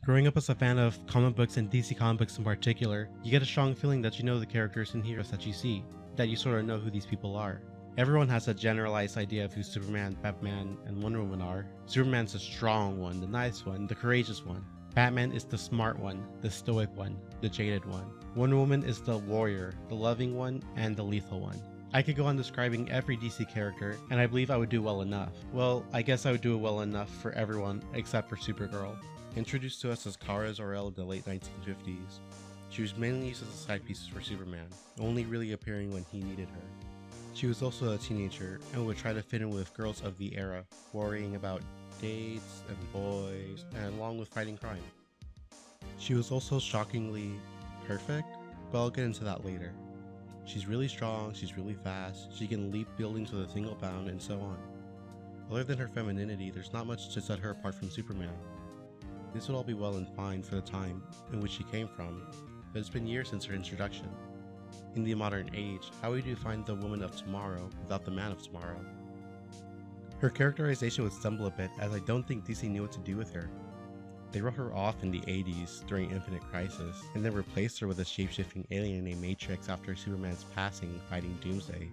Growing up as a fan of comic books and DC comic books in particular, you get a strong feeling that you know the characters and heroes that you see, that you sort of know who these people are. Everyone has a generalized idea of who Superman, Batman, and Wonder Woman are. Superman's the strong one, the nice one, the courageous one. Batman is the smart one, the stoic one, the jaded one. Wonder Woman is the warrior, the loving one, and the lethal one. I could go on describing every DC character, and I believe I would do well enough. Well, I guess I would do it well enough for everyone except for Supergirl. Introduced to us as Kara Zor-El in the late 1950s, she was mainly used as a side piece for Superman, only really appearing when he needed her. She was also a teenager and would try to fit in with girls of the era, worrying about dates and boys, and along with fighting crime. She was also shockingly perfect, but I'll get into that later. She's really strong, she's really fast, she can leap buildings with a single bound, and so on. Other than her femininity, there's not much to set her apart from Superman. This would all be well and fine for the time in which she came from, but it's been years since her introduction. In the modern age, how would you find the woman of tomorrow without the man of tomorrow? Her characterization would stumble a bit, as I don't think DC knew what to do with her. They wrote her off in the 80s during Infinite Crisis, and then replaced her with a shape-shifting alien named Matrix after Superman's passing fighting Doomsday.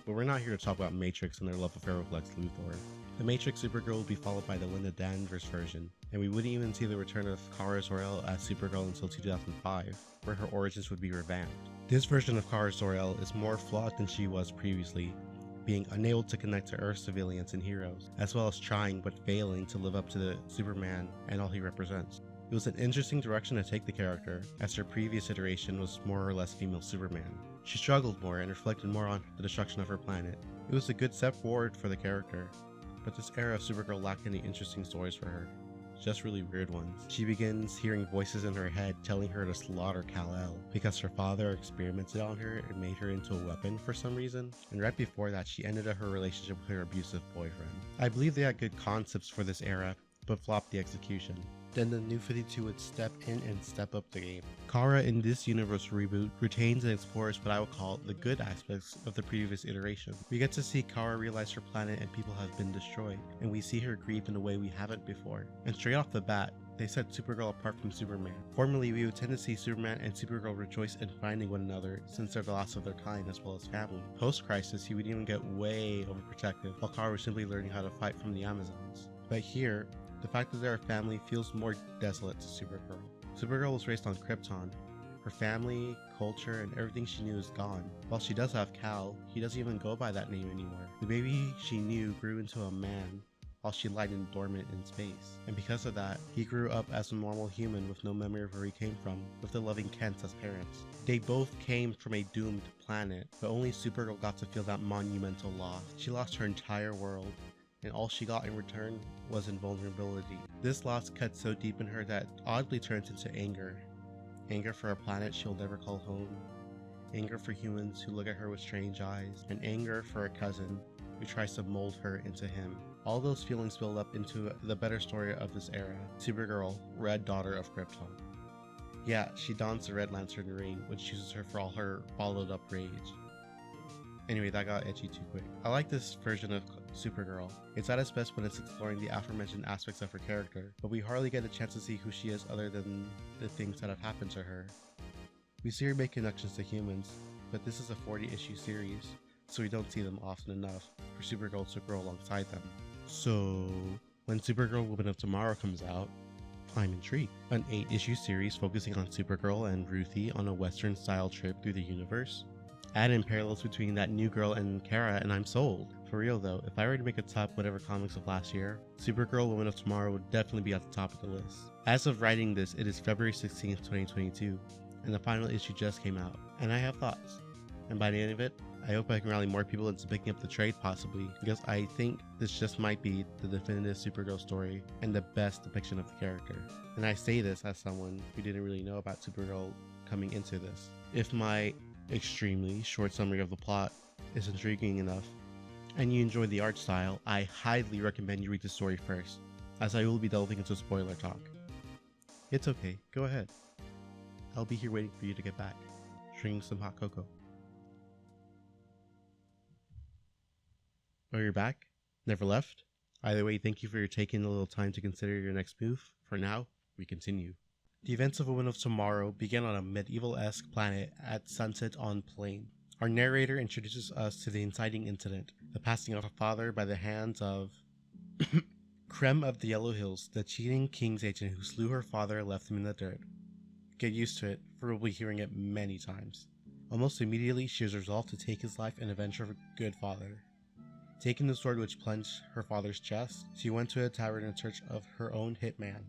But we're not here to talk about Matrix and their love affair with Lex Luthor. The Matrix Supergirl would be followed by the Linda Danvers version, and we wouldn't even see the return of Kara Zor-El as Supergirl until 2005, where her origins would be revamped. This version of Kara Zor-El is more flawed than she was previously, being unable to connect to Earth civilians and heroes, as well as trying but failing to live up to the Superman and all he represents. It was an interesting direction to take the character, as her previous iteration was more or less female Superman. She struggled more and reflected more on the destruction of her planet. It was a good step forward for the character, but this era of Supergirl lacked any interesting stories for her, just really weird ones. She begins hearing voices in her head telling her to slaughter Kal-El because her father experimented on her and made her into a weapon for some reason, and right before that she ended her relationship with her abusive boyfriend. I believe they had good concepts for this era, but flopped the execution. Then the New 52 would step in and step up the game. Kara in this universe reboot retains and explores what I would call the good aspects of the previous iteration. We get to see Kara realize her planet and people have been destroyed, and we see her grieve in a way we haven't before. And straight off the bat, they set Supergirl apart from Superman. Formerly, we would tend to see Superman and Supergirl rejoice in finding one another since they're the last of their kind as well as family. Post-crisis, he would even get way overprotective, while Kara was simply learning how to fight from the Amazons. But here, the fact that they're a family feels more desolate to Supergirl. Supergirl was raised on Krypton. Her family, culture, and everything she knew is gone. While she does have Kal, he doesn't even go by that name anymore. The baby she knew grew into a man, while she lied in dormant in space. And because of that, he grew up as a normal human with no memory of where he came from, with the loving Kents as parents. They both came from a doomed planet, but only Supergirl got to feel that monumental loss. She lost her entire world, and all she got in return was invulnerability. This loss cut so deep in her that oddly turns into anger. Anger for a planet she'll never call home, anger for humans who look at her with strange eyes, and anger for a cousin who tries to mold her into him. All those feelings build up into the better story of this era, Supergirl, Red Daughter of Krypton. Yeah, she dons the Red Lantern ring, which uses her for all her followed up rage. Anyway, that got edgy too quick. I like this version of Supergirl. It's at its best when it's exploring the aforementioned aspects of her character, but we hardly get a chance to see who she is other than the things that have happened to her. We see her make connections to humans, but this is a 40-issue series, so we don't see them often enough for Supergirl to grow alongside them. So, when Supergirl Woman of Tomorrow comes out, I'm intrigued. An 8-issue series focusing on Supergirl and Ruthie on a Western-style trip through the universe. Add in parallels between that new girl and Kara, and I'm sold. For real though, if I were to make a top whatever comics of last year, Supergirl Woman of Tomorrow would definitely be at the top of the list. As of writing this, it is February 16th, 2022, and the final issue just came out, and I have thoughts. And by the end of it, I hope I can rally more people into picking up the trade possibly, because I think this just might be the definitive Supergirl story and the best depiction of the character. And I say this as someone who didn't really know about Supergirl coming into this. If my extremely short summary of the plot is intriguing enough, and you enjoy the art style, I highly recommend you read the story first, as I will be delving into spoiler talk. It's okay, go ahead. I'll be here waiting for you to get back, drinking some hot cocoa. Oh, you're back? Never left? Either way, thank you for taking a little time to consider your next move. For now, we we continue. The events of Women of Tomorrow begin on a medieval-esque planet at sunset on Plain. Our narrator introduces us to the inciting incident, the passing of a father by the hands of Krem of the Yellow Hills, the cheating king's agent who slew her father and left him in the dirt. Get used to it, for we'll be hearing it many times. Almost immediately, she is resolved to take his life and avenge her good father. Taking the sword which plunged her father's chest, she went to a tavern in search of her own hitman.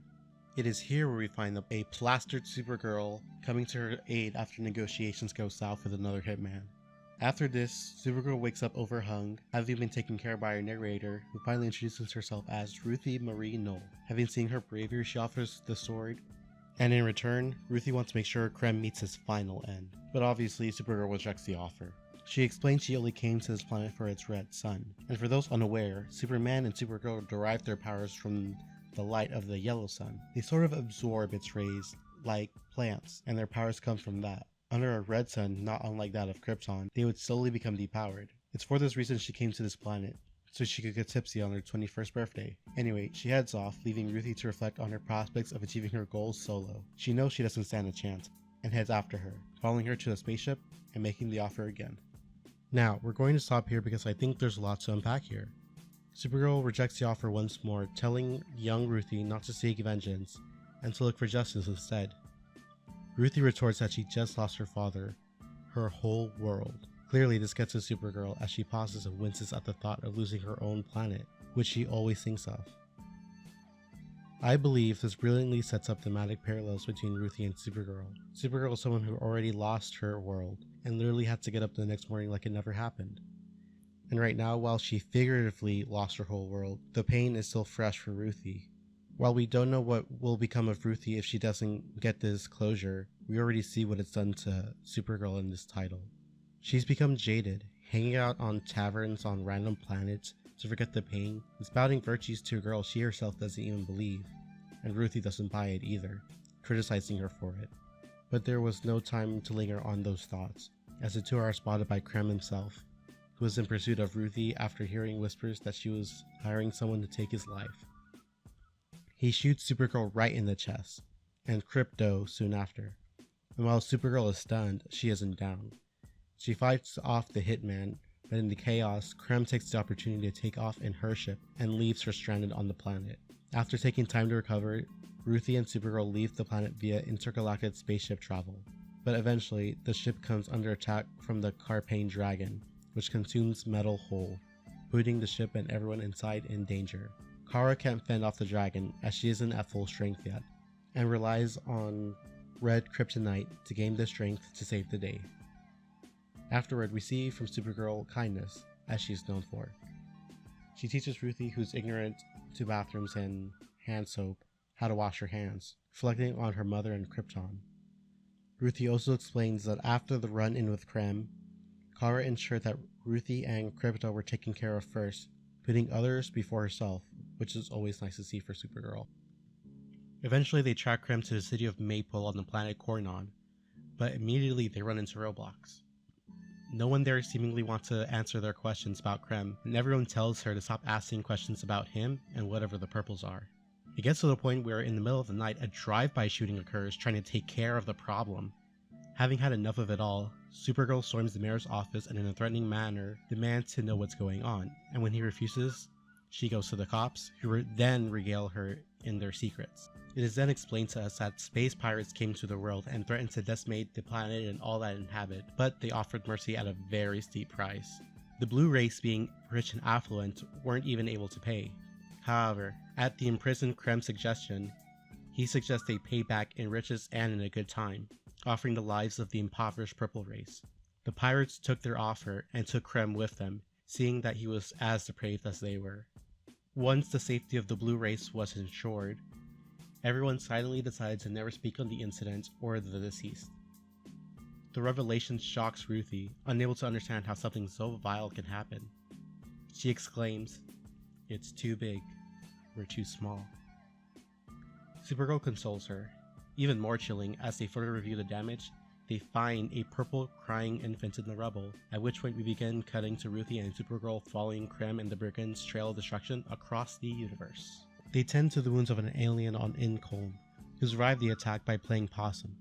It is here where we find a plastered Supergirl coming to her aid after negotiations go south with another hitman. After this, Supergirl wakes up overhung, having been taken care of by her narrator, who finally introduces herself as Ruthie Marie Knoll. Having seen her bravery, she offers the sword, and in return, Ruthie wants to make sure Krem meets his final end. But obviously, Supergirl rejects the offer. She explains she only came to this planet for its red sun. And for those unaware, Superman and Supergirl derive their powers from the light of the yellow sun. They sort of absorb its rays like plants, and their powers come from that. Under a red sun, not unlike that of Krypton, they would slowly become depowered. It's for this reason she came to this planet, so she could get tipsy on her 21st birthday. Anyway, she heads off, leaving Ruthie to reflect on her prospects of achieving her goals solo. She knows she doesn't stand a chance, and heads after her, following her to the spaceship and making the offer again. Now, we're going to stop here because I think there's a lot to unpack here. Supergirl rejects the offer once more, telling young Ruthie not to seek vengeance, and to look for justice instead. Ruthie retorts that she just lost her father, her whole world. Clearly this gets to Supergirl as she pauses and winces at the thought of losing her own planet, which she always thinks of. I believe this brilliantly sets up thematic parallels between Ruthie and Supergirl. Supergirl is someone who already lost her world, and literally had to get up the next morning like it never happened. And right now, while she figuratively lost her whole world, the pain is still fresh for Ruthie. While we don't know what will become of Ruthie if she doesn't get this closure, we already see what it's done to Supergirl in this title. She's become jaded, hanging out on taverns on random planets to forget the pain, and spouting virtues to a girl she herself doesn't even believe, and Ruthie doesn't buy it either, criticizing her for it. But there was no time to linger on those thoughts, as the two are spotted by Krem himself, who was in pursuit of Ruthie after hearing whispers that she was hiring someone to take his life. He shoots Supergirl right in the chest, and Krypto soon after. And while Supergirl is stunned, she isn't down. She fights off the hitman, but in the chaos, Krem takes the opportunity to take off in her ship and leaves her stranded on the planet. After taking time to recover, Ruthie and Supergirl leave the planet via intergalactic spaceship travel. But eventually, the ship comes under attack from the Carpane Dragon, which consumes metal whole, putting the ship and everyone inside in danger. Kara can't fend off the dragon as she isn't at full strength yet, and relies on red kryptonite to gain the strength to save the day. Afterward, we see from Supergirl kindness, as she is known for. She teaches Ruthie, who's ignorant to bathrooms and hand soap, how to wash her hands, reflecting on her mother and Krypton. Ruthie also explains that after the run-in with Krem, Kara ensured that Ruthie and Krypto were taken care of first, putting others before herself, which is always nice to see for Supergirl. Eventually they track Krem to the city of Maypole on the planet Kornon, but immediately they run into roadblocks. No one there seemingly wants to answer their questions about Krem, and everyone tells her to stop asking questions about him and whatever the purples are. It gets to the point where in the middle of the night a drive-by shooting occurs trying to take care of the problem. Having had enough of it all, Supergirl storms the mayor's office and in a threatening manner demands to know what's going on, and when he refuses, she goes to the cops, who then regale her in their secrets. It is then explained to us that space pirates came to the world and threatened to decimate the planet and all that inhabit, but they offered mercy at a very steep price. The blue race, being rich and affluent, weren't even able to pay. However, at the imprisoned Krem's suggestion, he suggests they pay back in riches and in a good time, offering the lives of the impoverished purple race. The pirates took their offer and took Krem with them, seeing that he was as depraved as they were. Once the safety of the blue race was ensured, everyone silently decided to never speak on the incident or the deceased. The revelation shocks Ruthie, unable to understand how something so vile can happen. She exclaims, "It's too big, we're too small." Supergirl consoles her. Even more chilling, as they further review the damage, they find a purple crying infant in the rubble, at which point we begin cutting to Ruthie and Supergirl following Krem and the Brigand's trail of destruction across the universe. They tend to the wounds of an alien on Incombe, who survived the attack by playing possum.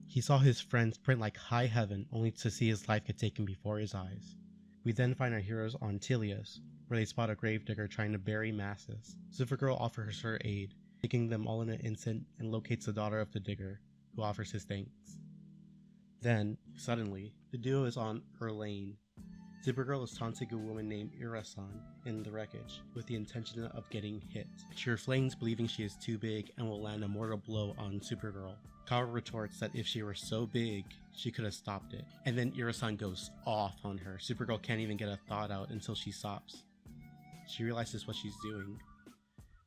He saw his friends sprint like high heaven only to see his life get taken before his eyes. We then find our heroes on Telios, where they spot a gravedigger trying to bury masses. Supergirl offers her aid, taking them all in an instant, and locates the daughter of the digger, who offers his thanks. Then, suddenly, the duo is on Erlane. Supergirl is taunting a woman named Irasan in the wreckage, with the intention of getting hit. She refrains, believing she is too big and will land a mortal blow on Supergirl. Kara retorts that if she were so big, she could have stopped it. And then Irasan goes off on her. Supergirl can't even get a thought out until she stops. She realizes what she's doing,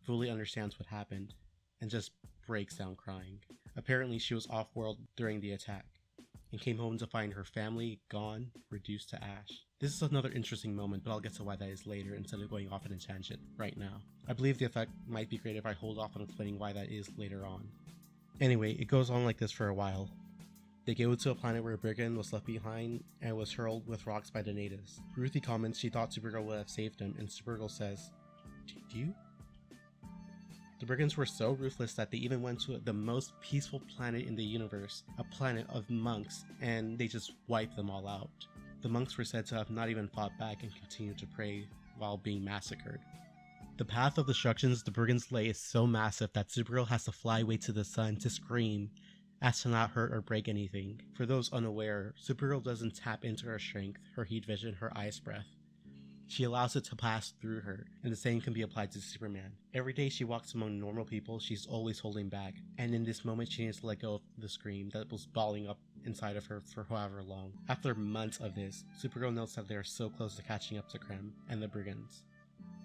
fully understands what happened, and just breaks down crying. Apparently she was off-world during the attack, and came home to find her family gone, reduced to ash. This is another interesting moment, but I'll get to why that is later instead of going off on a tangent right now. I believe the effect might be great if I hold off on explaining why that is later on. Anyway, it goes on like this for a while. They go to a planet where Brigand was left behind and was hurled with rocks by the natives. Ruthie comments she thought Supergirl would have saved him, and Supergirl says, "Do you?" The Brigands were so ruthless that they even went to the most peaceful planet in the universe, a planet of monks, and they just wiped them all out. The monks were said to have not even fought back and continued to pray while being massacred. The path of destructions the Brigands lay is so massive that Supergirl has to fly away to the sun to scream, as to not hurt or break anything. For those unaware, Supergirl doesn't tap into her strength, her heat vision, her ice breath. She allows it to pass through her, and the same can be applied to Superman. Every day she walks among normal people, she's always holding back, and in this moment she needs to let go of the scream that was balling up inside of her for however long. After months of this, Supergirl notes that they are so close to catching up to Krem and the Brigands.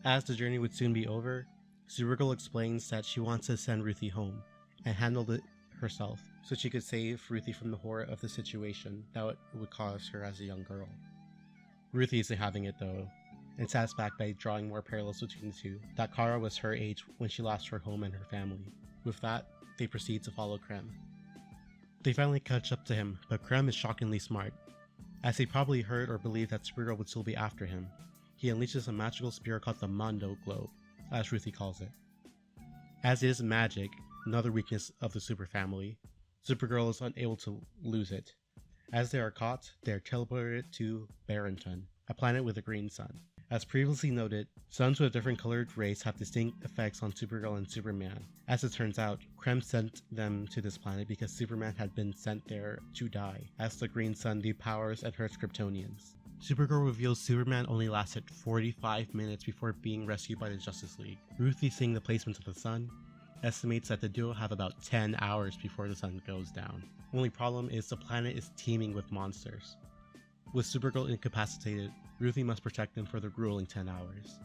As the journey would soon be over, Supergirl explains that she wants to send Ruthie home, and handle it herself, so she could save Ruthie from the horror of the situation that it would cause her as a young girl. Ruthie isn't having it though, and sat back by drawing more parallels between the two, that Kara was her age when she lost her home and her family. With that, they proceed to follow Krem. They finally catch up to him, but Krem is shockingly smart. As he probably heard or believed that Supergirl would still be after him, he unleashes a magical spear called the Mondo Globe, as Ruthie calls it. As it is magic, another weakness of the Super family, Supergirl is unable to lose it. As they are caught, they are teleported to Baronton, a planet with a green sun. As previously noted, suns with a different colored race have distinct effects on Supergirl and Superman. As it turns out, Krem sent them to this planet because Superman had been sent there to die, as the green sun depowers and hurts Kryptonians. Supergirl reveals Superman only lasted 45 minutes before being rescued by the Justice League. Ruthie, seeing the placement of the sun, estimates that the duo have about 10 hours before the sun goes down. Only problem is the planet is teeming with monsters. With Supergirl incapacitated, Ruthie must protect them for the grueling 10 hours.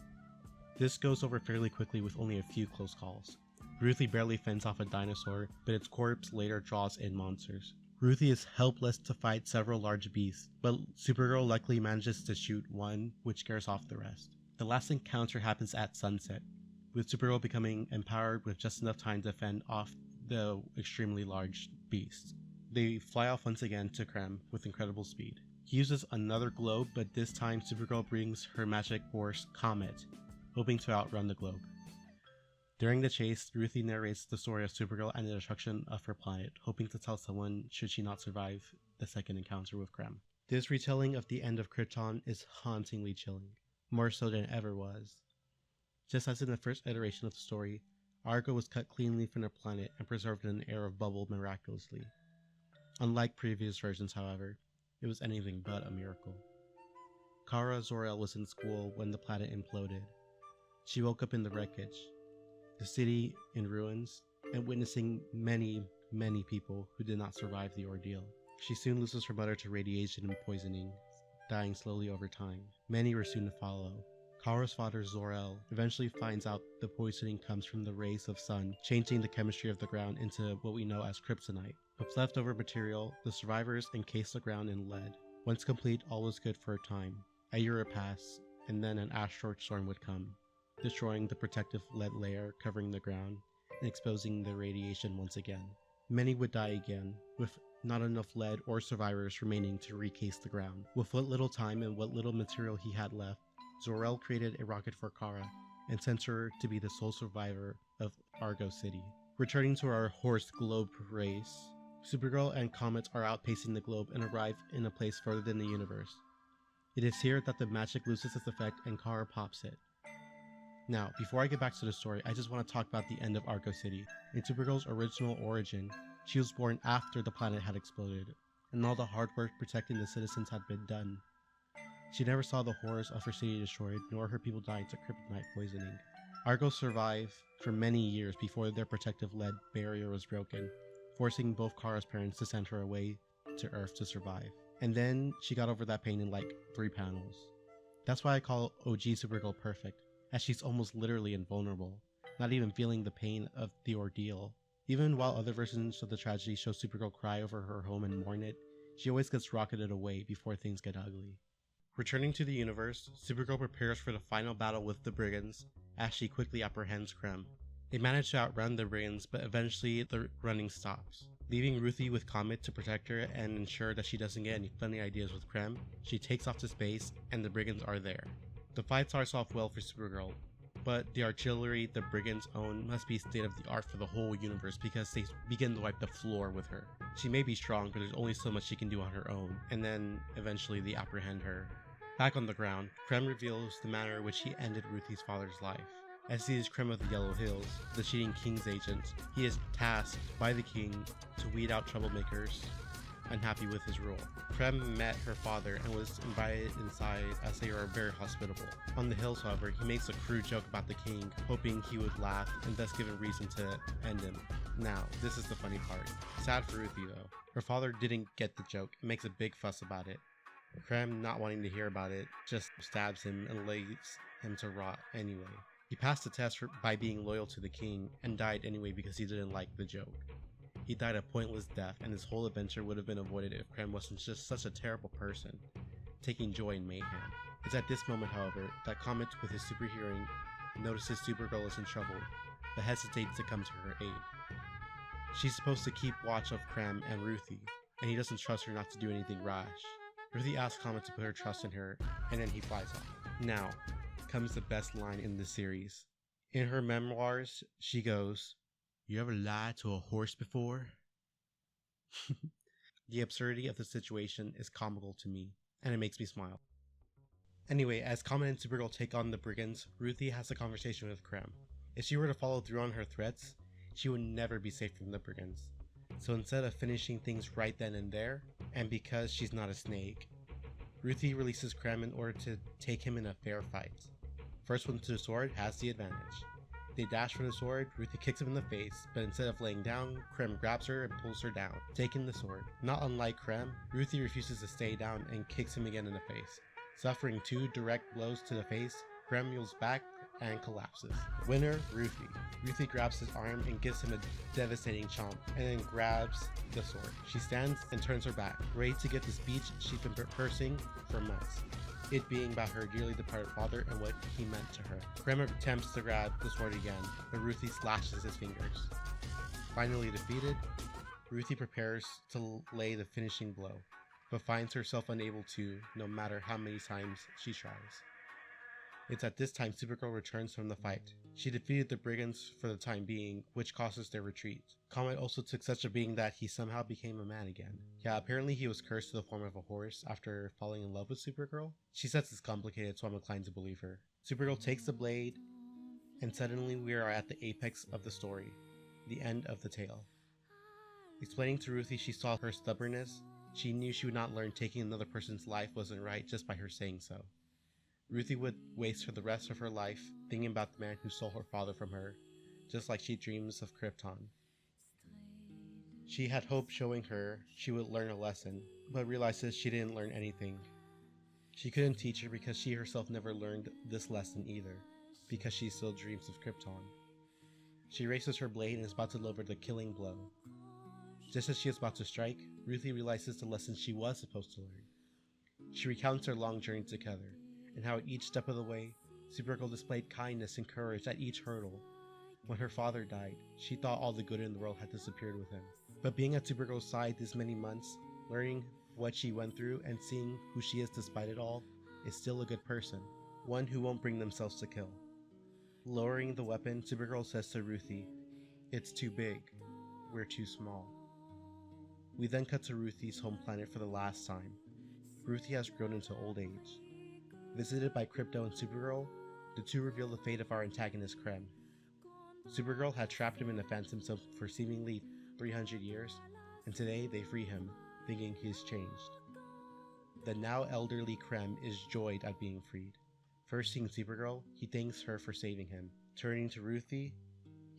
This goes over fairly quickly with only a few close calls. Ruthie barely fends off a dinosaur, but its corpse later draws in monsters. Ruthie is helpless to fight several large beasts, but Supergirl luckily manages to shoot one, which scares off the rest. The last encounter happens at sunset, with Supergirl becoming empowered with just enough time to fend off the extremely large beasts. They fly off once again to Krem with incredible speed. He uses another globe, but this time Supergirl brings her magic horse, Comet, hoping to outrun the globe. During the chase, Ruthie narrates the story of Supergirl and the destruction of her planet, hoping to tell someone should she not survive the second encounter with Krem. This retelling of the end of Krypton is hauntingly chilling, more so than it ever was. Just as in the first iteration of the story, Argo was cut cleanly from the planet and preserved in an air of bubble miraculously. Unlike previous versions, however, it was anything but a miracle. Kara Zor-El was in school when the planet imploded. She woke up in the wreckage, the city in ruins, and witnessing many people who did not survive the ordeal. She soon loses her mother to radiation and poisoning, dying slowly over time. Many were soon to follow. Kara's father Zor-El eventually finds out the poisoning comes from the rays of sun, changing the chemistry of the ground into what we know as kryptonite. With leftover material, the survivors encased the ground in lead. Once complete, all was good for a time. A year would pass, and then an asteroid storm would come, destroying the protective lead layer covering the ground and exposing the radiation once again. Many would die again, with not enough lead or survivors remaining to recase the ground. With what little time and what little material he had left, Zor-El created a rocket for Kara and sent her to be the sole survivor of Argo City. Returning to our horse globe race, Supergirl and Comet are outpacing the globe and arrive in a place further than the universe. It is here that the magic loses its effect and Kara pops it. Now, before I get back to the story, I just want to talk about the end of Argo City. In Supergirl's original origin, she was born after the planet had exploded, and all the hard work protecting the citizens had been done. She never saw the horrors of her city destroyed, nor her people dying to kryptonite poisoning. Argo survived for many years before their protective lead barrier was broken, forcing both Kara's parents to send her away to Earth to survive. And then she got over that pain in like 3 panels. That's why I call OG Supergirl perfect, as she's almost literally invulnerable, not even feeling the pain of the ordeal. Even while other versions of the tragedy show Supergirl cry over her home and mourn it, she always gets rocketed away before things get ugly. Returning to the universe, Supergirl prepares for the final battle with the Brigands as she quickly apprehends Krem. They manage to outrun the Brigands, but eventually the running stops. Leaving Ruthie with Comet to protect her and ensure that she doesn't get any funny ideas with Krem, she takes off to space and the Brigands are there. The fight starts off well for Supergirl, but the artillery the Brigands own must be state of the art for the whole universe because they begin to wipe the floor with her. She may be strong, but there's only so much she can do on her own, and then eventually they apprehend her. Back on the ground, Krem reveals the manner in which he ended Ruthie's father's life. As he is Krem of the Yellow Hills, the cheating King's agent, he is tasked by the King to weed out troublemakers unhappy with his rule. Krem met her father and was invited inside as they are very hospitable. On the hills, however, he makes a crude joke about the King, hoping he would laugh and thus give a reason to end him. Now, this is the funny part. Sad for Ruthie though. Her father didn't get the joke and makes a big fuss about it. Krem, not wanting to hear about it, just stabs him and leaves him to rot anyway. He passed the test by being loyal to the King and died anyway because he didn't like the joke. He died a pointless death, and this whole adventure would have been avoided if Krem wasn't just such a terrible person, taking joy in mayhem. It's at this moment, however, that Comet, with his super hearing, notices Supergirl is in trouble, but hesitates to come to her aid. She's supposed to keep watch of Krem and Ruthie, and he doesn't trust her not to do anything rash. Ruthie asks Comet to put her trust in her, and then he flies off. Now comes the best line in the series. In her memoirs, she goes, "You ever lied to a horse before?" The absurdity of the situation is comical to me, and it makes me smile. Anyway, as Comet and Supergirl take on the Brigands, Ruthie has a conversation with Krem. If she were to follow through on her threats, she would never be safe from the Brigands. So instead of finishing things right then and there, and because she's not a snake, Ruthie releases Krem in order to take him in a fair fight. First one to the sword has the advantage. They dash for the sword, Ruthie kicks him in the face, but instead of laying down, Krem grabs her and pulls her down, taking the sword. Not unlike Krem, Ruthie refuses to stay down and kicks him again in the face. Suffering 2 direct blows to the face, Krem yells back and collapses. Winner, Ruthie. Ruthie grabs his arm and gives him a devastating chomp, and then grabs the sword. She stands and turns her back, ready to give the speech she's been rehearsing for months. It being about her dearly departed father and what he meant to her. Krem attempts to grab the sword again, but Ruthie slashes his fingers. Finally defeated, Ruthie prepares to lay the finishing blow, but finds herself unable to, no matter how many times she tries. It's at this time Supergirl returns from the fight. She defeated the Brigands for the time being, which causes their retreat. Comet also took such a beating that he somehow became a man again. Yeah, apparently he was cursed to the form of a horse after falling in love with Supergirl. She says it's complicated, so I'm inclined to believe her. Supergirl takes the blade, and suddenly we are at the apex of the story, the end of the tale. Explaining to Ruthie she saw her stubbornness, she knew she would not learn taking another person's life wasn't right just by her saying so. Ruthie would waste for the rest of her life thinking about the man who stole her father from her, just like she dreams of Krypton. She had hoped showing her she would learn a lesson, but realizes she didn't learn anything. She couldn't teach her because she herself never learned this lesson either, because she still dreams of Krypton. She raises her blade and is about to deliver the killing blow. Just as she is about to strike, Ruthie realizes the lesson she was supposed to learn. She recounts their long journey together, and how at each step of the way, Supergirl displayed kindness and courage at each hurdle. When her father died, she thought all the good in the world had disappeared with him. But being at Supergirl's side this many months, learning what she went through and seeing who she is despite it all, is still a good person, one who won't bring themselves to kill. Lowering the weapon, Supergirl says to Ruthie, It's too big. We're too small. We then cut to Ruthie's home planet for the last time. Ruthie has grown into old age. Visited by Krypton and Supergirl, the two reveal the fate of our antagonist Krem. Supergirl had trapped him in the Phantom Zone for seemingly 300 years, and today they free him, thinking he's changed. The now elderly Krem is joyed at being freed. First seeing Supergirl, he thanks her for saving him. Turning to Ruthie,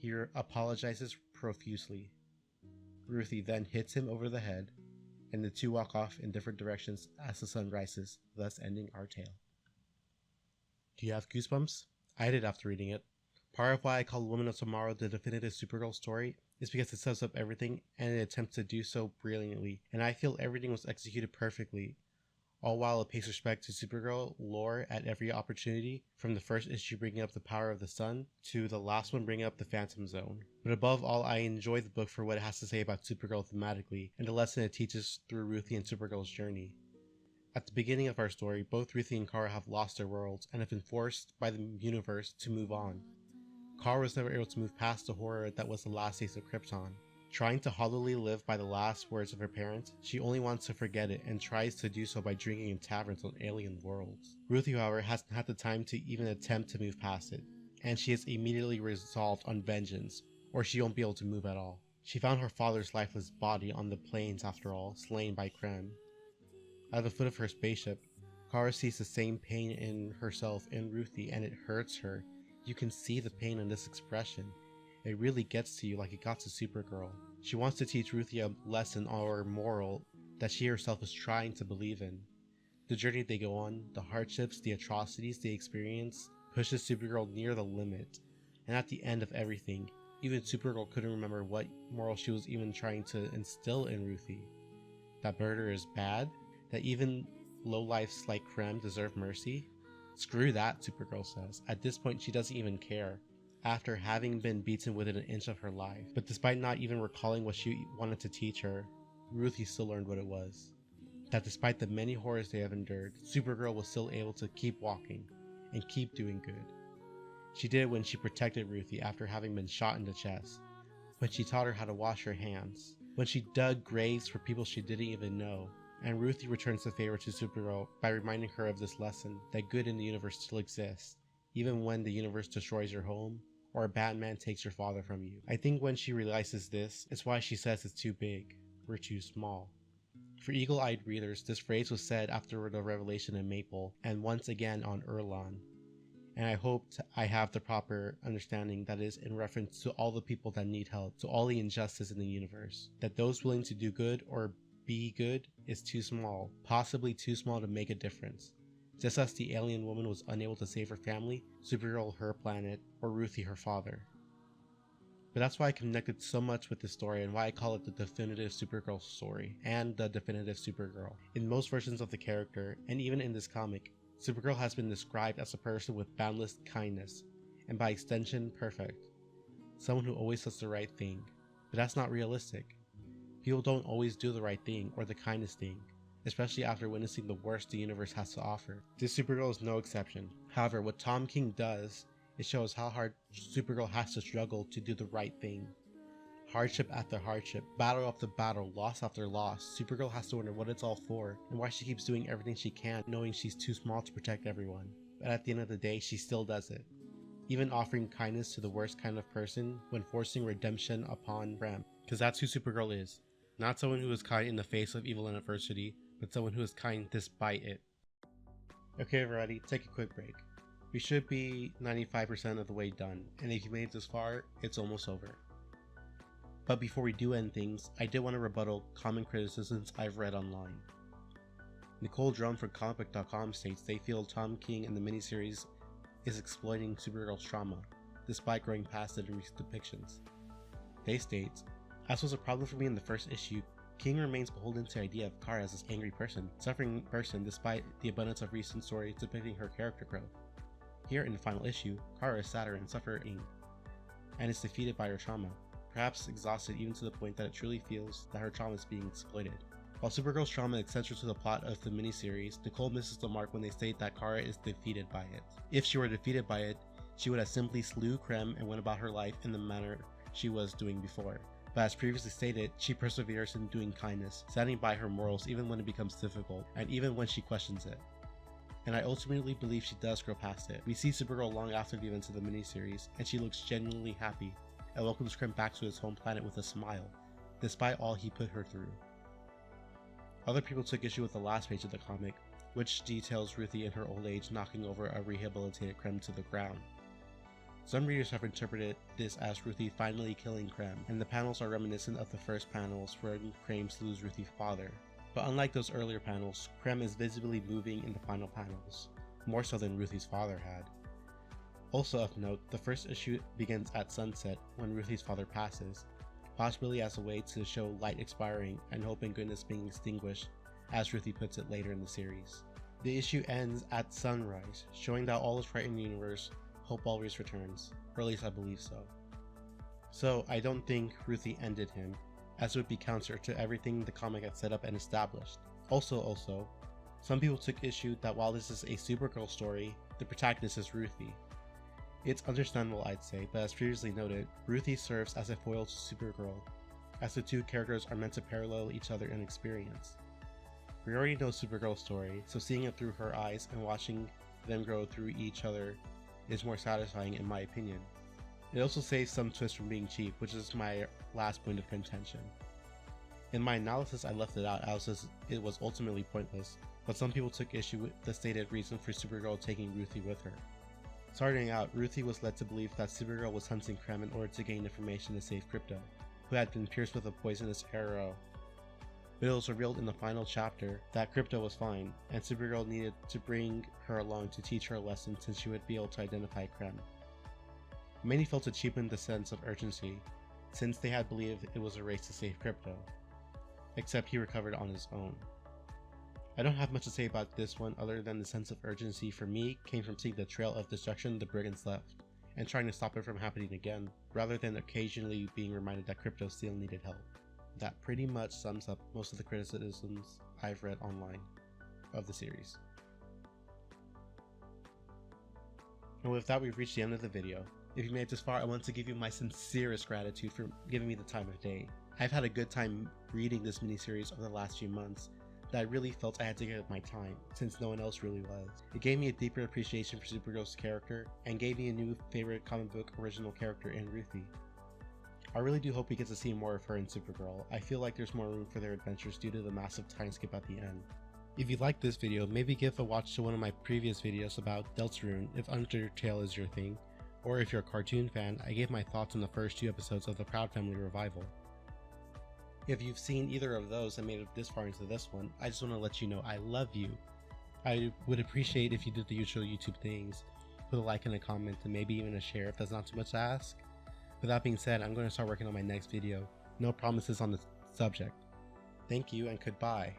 he apologizes profusely. Ruthie then hits him over the head, and the two walk off in different directions as the sun rises, thus ending our tale. Do you have goosebumps? I did after reading it. Part of why I call Woman of Tomorrow the definitive Supergirl story is because it sets up everything and it attempts to do so brilliantly, and I feel everything was executed perfectly, all while it pays respect to Supergirl lore at every opportunity, from the first issue bringing up the power of the sun to the last one bringing up the Phantom Zone. But above all, I enjoy the book for what it has to say about Supergirl thematically and the lesson it teaches through Ruthie and Supergirl's journey. At the beginning of our story, both Ruthie and Kara have lost their worlds and have been forced by the universe to move on. Kara was never able to move past the horror that was the last days of Krypton. Trying to hollowly live by the last words of her parents, she only wants to forget it and tries to do so by drinking in taverns on alien worlds. Ruthie, however, hasn't had the time to even attempt to move past it, and she is immediately resolved on vengeance, or she won't be able to move at all. She found her father's lifeless body on the plains after all, slain by Krem. At the foot of her spaceship, Kara sees the same pain in herself in Ruthie, and it hurts her. You can see the pain in this expression. It really gets to you like it got to Supergirl. She wants to teach Ruthie a lesson or moral that she herself is trying to believe in. The journey they go on, the hardships, the atrocities they experience, pushes Supergirl near the limit. And at the end of everything, even Supergirl couldn't remember what moral she was even trying to instill in Ruthie. That murder is bad? That even lowlifes like Krem deserve mercy? Screw that, Supergirl says. At this point, she doesn't even care, after having been beaten within an inch of her life. But despite not even recalling what she wanted to teach her, Ruthie still learned what it was. That despite the many horrors they have endured, Supergirl was still able to keep walking and keep doing good. She did it when she protected Ruthie after having been shot in the chest, when she taught her how to wash her hands, when she dug graves for people she didn't even know, and Ruthie returns the favor to Supergirl by reminding her of this lesson, that good in the universe still exists, even when the universe destroys your home, or a bad man takes your father from you. I think when she realizes this, it's why she says it's too big, we're too small. For eagle-eyed readers, this phrase was said after the revelation in Maypole, and once again on Erlon. And I hope I have the proper understanding that is in reference to all the people that need help, to all the injustice in the universe, that those willing to do good or be good is too small, possibly too small to make a difference. Just as the alien woman was unable to save her family, Supergirl her planet, or Ruthie her father. But that's why I connected so much with this story and why I call it the definitive Supergirl story, and the definitive Supergirl. In most versions of the character, and even in this comic, Supergirl has been described as a person with boundless kindness, and by extension, perfect. Someone who always does the right thing. But that's not realistic. People don't always do the right thing or the kindest thing, especially after witnessing the worst the universe has to offer. This Supergirl is no exception. However, what Tom King does is shows how hard Supergirl has to struggle to do the right thing. Hardship after hardship, battle after battle, loss after loss, Supergirl has to wonder what it's all for and why she keeps doing everything she can knowing she's too small to protect everyone. But at the end of the day, she still does it. Even offering kindness to the worst kind of person when forcing redemption upon Krem. Because that's who Supergirl is. Not someone who is kind in the face of evil and adversity, but someone who is kind despite it. Okay everybody, take a quick break. We should be 95% of the way done, and if you made it this far, it's almost over. But before we do end things, I did want to rebuttal common criticisms I've read online. Nicole Drum from comicbook.com states they feel Tom King in the miniseries is exploiting Supergirl's trauma, despite growing past it in recent depictions. They state, as was a problem for me in the first issue, King remains beholden to the idea of Kara as this angry person, suffering person despite the abundance of recent stories depicting her character growth. Here in the final issue, Kara is sadder and suffering, and is defeated by her trauma, perhaps exhausted even to the point that it truly feels that her trauma is being exploited. While Supergirl's trauma is central to the plot of the miniseries, Nicole misses the mark when they state that Kara is defeated by it. If she were defeated by it, she would have simply slew Krem and went about her life in the manner she was doing before. But as previously stated, she perseveres in doing kindness, standing by her morals even when it becomes difficult, and even when she questions it. And I ultimately believe she does grow past it. We see Supergirl long after the events of the miniseries, and she looks genuinely happy, and welcomes Krem back to his home planet with a smile, despite all he put her through. Other people took issue with the last page of the comic, which details Ruthie in her old age knocking over a rehabilitated Krem to the ground. Some readers have interpreted this as Ruthie finally killing Krem, and the panels are reminiscent of the first panels where Krem slews Ruthie's father. But unlike those earlier panels, Krem is visibly moving in the final panels, more so than Ruthie's father had. Also of note, the first issue begins at sunset when Ruthie's father passes, possibly as a way to show light expiring and hope and goodness being extinguished, as Ruthie puts it later in the series. The issue ends at sunrise, showing that all is right in the universe, hope always returns, or at least I believe so. So I don't think Ruthie ended him, as it would be counter to everything the comic had set up and established. Also, some people took issue that while this is a Supergirl story, the protagonist is Ruthie. It's understandable, I'd say, but as previously noted, Ruthie serves as a foil to Supergirl, as the two characters are meant to parallel each other in experience. We already know Supergirl's story, so seeing it through her eyes and watching them grow through each other is more satisfying in my opinion. It also saves some twists from being cheap, which is my last point of contention. In my analysis I left it out as it was ultimately pointless, but some people took issue with the stated reason for Supergirl taking Ruthie with her. Starting out, Ruthie was led to believe that Supergirl was hunting Krem in order to gain information to save Krypton, who had been pierced with a poisonous arrow. But it was revealed in the final chapter that Krypton was fine, and Supergirl needed to bring her along to teach her a lesson since she would be able to identify Krem. Many felt it cheapened the sense of urgency, since they had believed it was a race to save Krypton, except he recovered on his own. I don't have much to say about this one other than the sense of urgency for me came from seeing the trail of destruction the Brigands left, and trying to stop it from happening again, rather than occasionally being reminded that Krypton still needed help. That pretty much sums up most of the criticisms I've read online of the series. And with that, we've reached the end of the video. If you made it this far, I want to give you my sincerest gratitude for giving me the time of day. I've had a good time reading this miniseries over the last few months that I really felt I had to give it my time, since no one else really was. It gave me a deeper appreciation for Supergirl's character, and gave me a new favorite comic book original character in Ruthie. I really do hope we get to see more of her in Supergirl. I feel like there's more room for their adventures due to the massive time skip at the end. If you liked this video, maybe give a watch to one of my previous videos about Deltarune if Undertale is your thing, or if you're a cartoon fan, I gave my thoughts on the first 2 episodes of the Proud Family revival. If you've seen either of those and made it this far into this one, I just want to let you know I love you. I would appreciate if you did the usual YouTube things, put a like and a comment and maybe even a share if that's not too much to ask. With that being said, I'm going to start working on my next video. No promises on the subject. Thank you and goodbye.